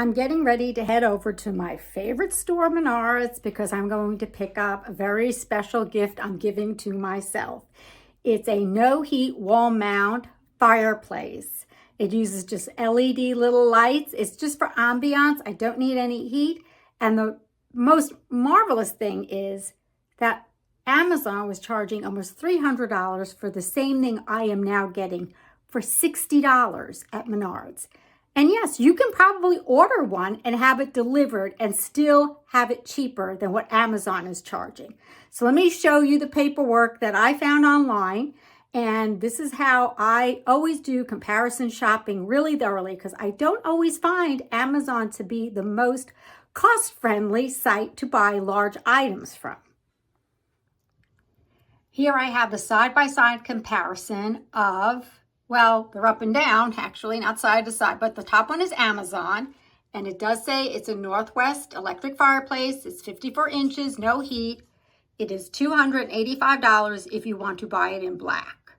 I'm getting ready to head over to my favorite store, Menards, because I'm going to pick up a very special gift I'm giving to myself. It's a no heat wall mount fireplace. It uses just LED little lights. It's just for ambiance. I don't need any heat. And the most marvelous thing is that Amazon was charging almost $300 for the same thing I am now getting for $60 at Menards. And yes, you can probably order one and have it delivered and still have it cheaper than what Amazon is charging. So let me show you the paperwork that I found online. And this is how I always do comparison shopping really thoroughly, because I don't always find Amazon to be the most cost-friendly site to buy large items from. Here I have the side-by-side comparison of, well, they're up and down, actually, not side to side, but the top one is Amazon, and it does say it's a Northwest electric fireplace. It's 54 inches, no heat. It is $285 if you want to buy it in black.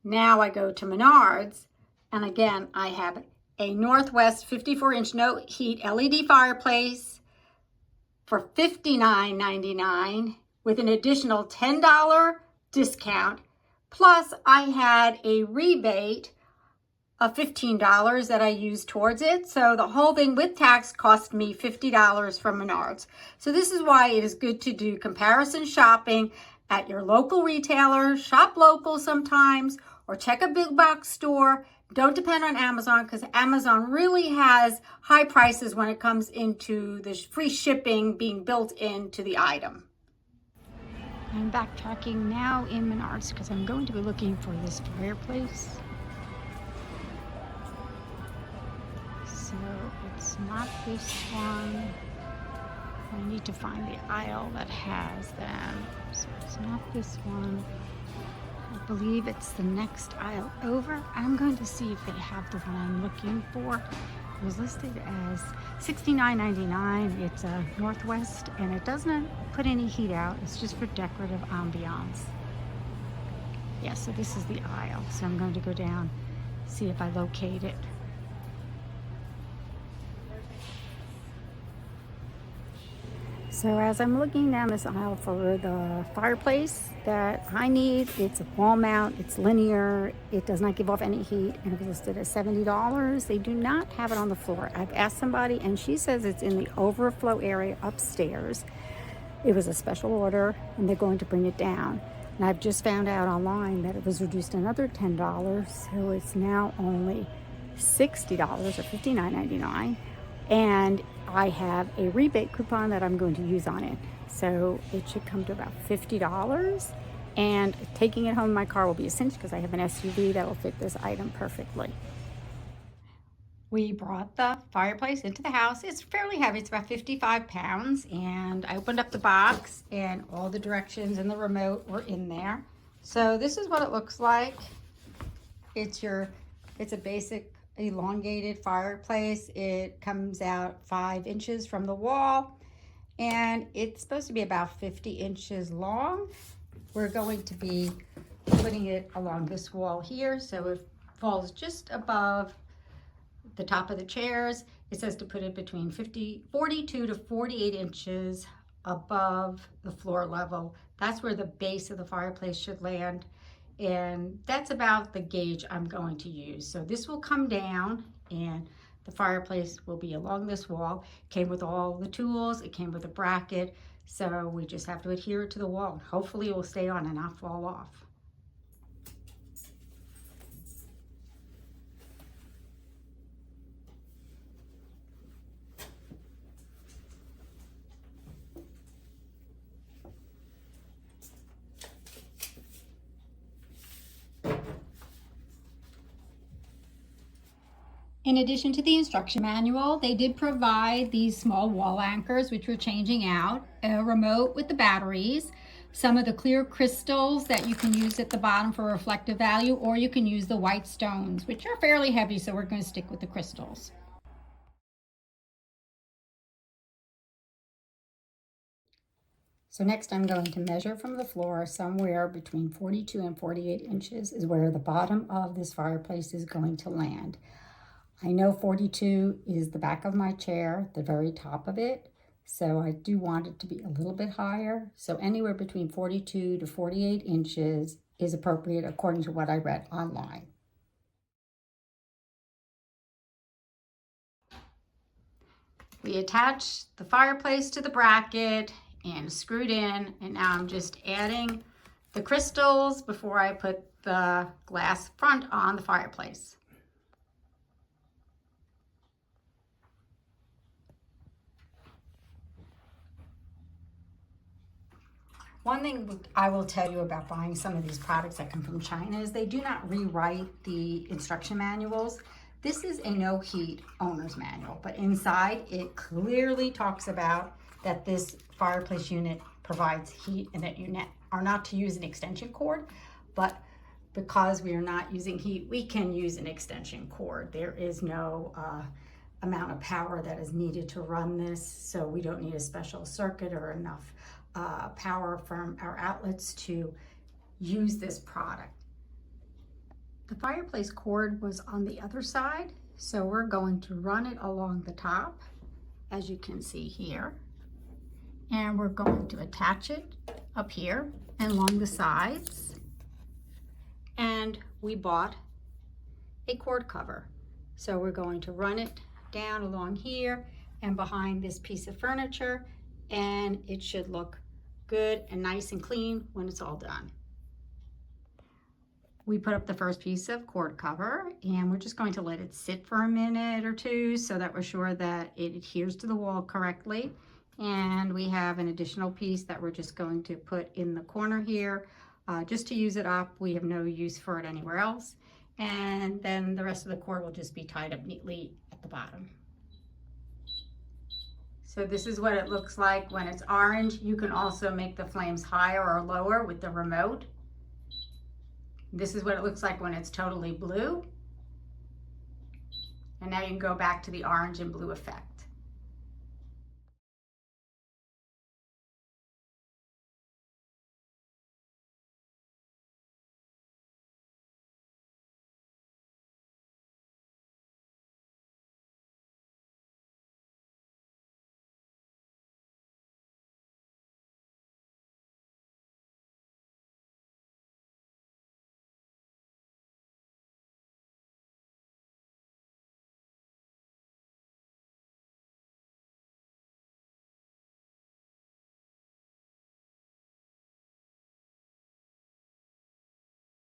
Now I go to Menards, and again, I have a Northwest 54-inch no heat LED fireplace for $59.99 with an additional $10 discount. Plus, I had a rebate of $15 that I used towards it. So the whole thing with tax cost me $50 from Menards. So this is why it is good to do comparison shopping at your local retailer, shop local sometimes, or check a big box store. Don't depend on Amazon, because Amazon really has high prices when it comes into the free shipping being built into the item. I'm backtracking now in Menards because I'm going to be looking for this fireplace. So it's not this one. I need to find the aisle that has them. So it's not this one. I believe it's the next aisle over. I'm going to see if they have the one I'm looking for. It was listed as $69.99. It's a Northwest, and it doesn't put any heat out. It's just for decorative ambiance. Yeah, so this is the aisle. So I'm going to go down, see if I locate it. So as I'm looking down this aisle for the fireplace that I need, it's a wall mount, it's linear, it does not give off any heat, and it was listed at $70. They do not have it on the floor. I've asked somebody, and she says it's in the overflow area upstairs. It was a special order, and they're going to bring it down. And I've just found out online that it was reduced another $10, so it's now only $60 or $59.99. And I have a rebate coupon that I'm going to use on it. So it should come to about $50. And taking it home in my car will be a cinch because I have an SUV that will fit this item perfectly. We brought the fireplace into the house. It's fairly heavy. It's about 55 pounds. And I opened up the box and all the directions and the remote were in there. So this is what it looks like. It's a basic elongated fireplace. It comes out 5 inches from the wall, and it's supposed to be about 50 inches long. We're going to be putting it along this wall here, so it falls just above the top of the chairs. It says to put it between 42 to 48 inches above the floor level. That's where the base of the fireplace should land. And that's about the gauge I'm going to use. So this will come down, and the fireplace will be along this wall. It came with all the tools. It came with a bracket. So we just have to adhere it to the wall. Hopefully it will stay on and not fall off. In addition to the instruction manual, they did provide these small wall anchors, which we're changing out, a remote with the batteries, some of the clear crystals that you can use at the bottom for reflective value, or you can use the white stones, which are fairly heavy, so we're going to stick with the crystals. So next I'm going to measure from the floor. Somewhere between 42 and 48 inches is where the bottom of this fireplace is going to land. I know 42 is the back of my chair, the very top of it. So I do want it to be a little bit higher. So anywhere between 42 to 48 inches is appropriate according to what I read online. We attached the fireplace to the bracket and screwed in, and now I'm just adding the crystals before I put the glass front on the fireplace. One thing I will tell you about buying some of these products that come from China is they do not rewrite the instruction manuals. This is a no heat owner's manual, but inside it clearly talks about that this fireplace unit provides heat and that you are not to use an extension cord, but because we are not using heat, we can use an extension cord. There is no amount of power that is needed to run this, so we don't need a special circuit or enough power from our outlets to use this product. The fireplace cord was on the other side, so we're going to run it along the top, as you can see here, and we're going to attach it up here and along the sides. And we bought a cord cover, so we're going to run it down along here and behind this piece of furniture, and it should look good and nice and clean when it's all done. We put up the first piece of cord cover, and we're just going to let it sit for a minute or two so that we're sure that it adheres to the wall correctly. And we have an additional piece that we're just going to put in the corner here just to use it up. We have no use for it anywhere else. And then the rest of the cord will just be tied up neatly at the bottom. So this is what it looks like when it's orange. You can also make the flames higher or lower with the remote. This is what it looks like when it's totally blue. And now you can go back to the orange and blue effect.